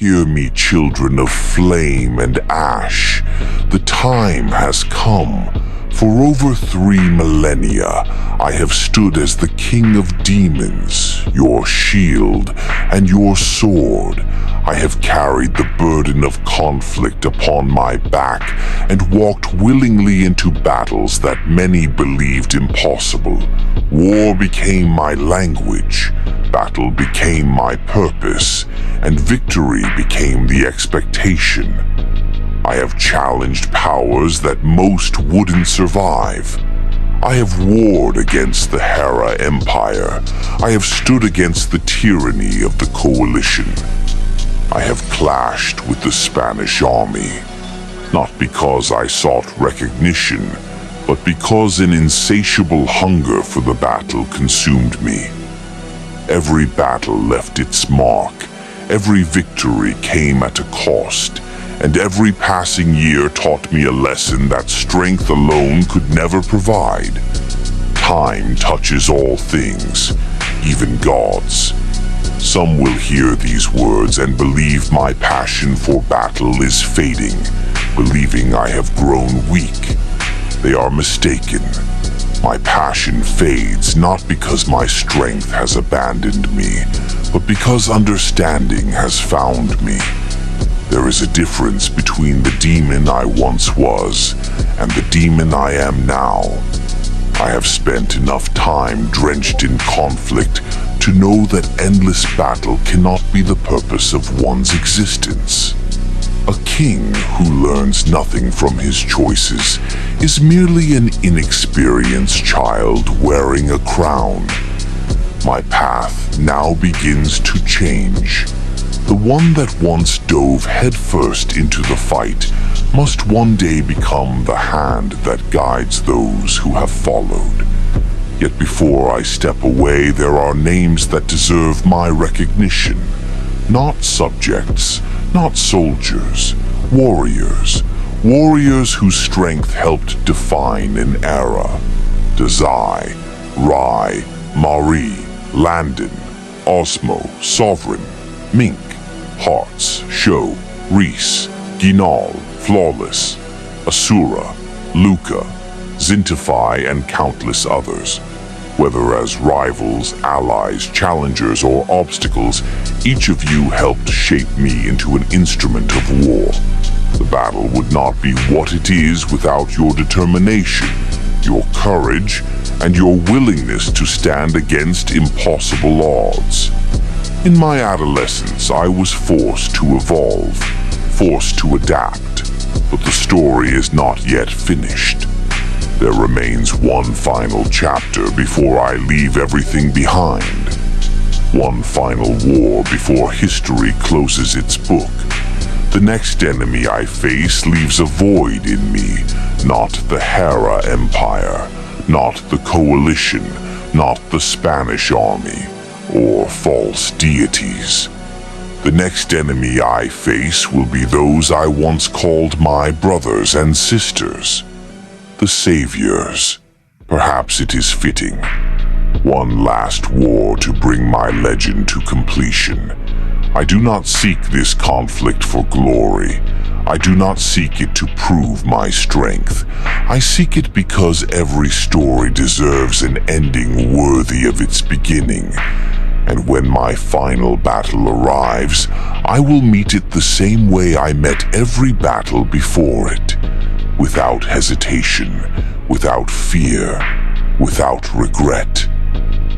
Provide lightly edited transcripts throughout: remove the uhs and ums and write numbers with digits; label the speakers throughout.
Speaker 1: Hear me, children of flame and ash. The time has come. For over 3 millennia, I have stood as the king of demons, your shield and your sword. I have carried the burden of conflict upon my back and walked willingly into battles that many believed impossible. War became my language, battle became my purpose, and victory became the expectation. I have challenged powers that most wouldn't survive. I have warred against the Hera Empire. I have stood against the tyranny of the Coalition. I have clashed with the Spanish army, not because I sought recognition, but because an insatiable hunger for the battle consumed me. Every battle left its mark, every victory came at a cost, and every passing year taught me a lesson that strength alone could never provide. Time touches all things, even gods. Some will hear these words and believe my passion for battle is fading, believing I have grown weak. They are mistaken. My passion fades not because my strength has abandoned me, but because understanding has found me. There is a difference between the demon I once was and the demon I am now. I have spent enough time drenched in conflict to know that endless battle cannot be the purpose of one's existence. A king who learns nothing from his choices is merely an inexperienced child wearing a crown. My path now begins to change. The one that once dove headfirst into the fight must one day become the hand that guides those who have followed. Yet before I step away, there are names that deserve my recognition. Not subjects, not soldiers, warriors. Warriors whose strength helped define an era. Dazai, Rai, Mari, Landon, Osmo, Sovereign, Mink, Hearts, Sho, Reese, Ginal, Flawless, Asura, Luca, Zintify, and countless others. Whether as rivals, allies, challengers, or obstacles, each of you helped shape me into an instrument of war. The battle would not be what it is without your determination, your courage, and your willingness to stand against impossible odds. In my adolescence, I was forced to evolve, forced to adapt, but the story is not yet finished. There remains one final chapter before I leave everything behind. One final war before history closes its book. The next enemy I face leaves a void in me, not the Hera Empire, not the Coalition, not the Spanish army, or false deities. The next enemy I face will be those I once called my brothers and sisters. The saviors. Perhaps it is fitting. One last war to bring my legend to completion. I do not seek this conflict for glory. I do not seek it to prove my strength. I seek it because every story deserves an ending worthy of its beginning. And when my final battle arrives, I will meet it the same way I met every battle before it. Without hesitation, without fear, without regret.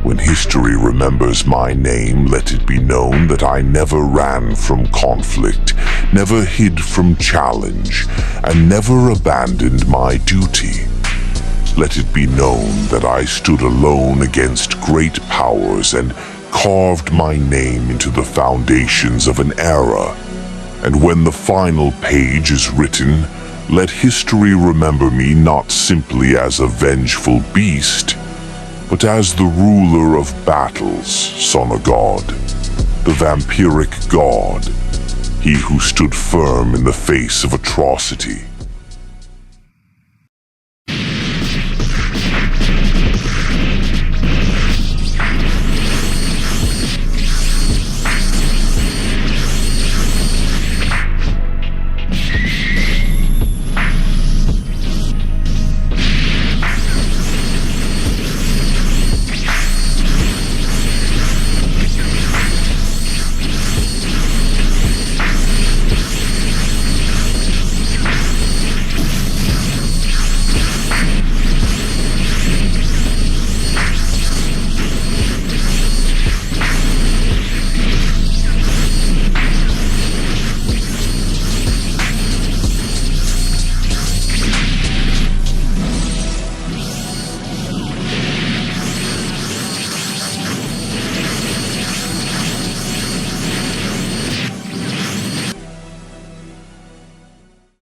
Speaker 1: When history remembers my name, let it be known that I never ran from conflict, never hid from challenge, and never abandoned my duty. Let it be known that I stood alone against great powers and carved my name into the foundations of an era. And when the final page is written, let history remember me not simply as a vengeful beast, but as the ruler of battles, Sonogaad, the vampiric god, he who stood firm in the face of atrocity.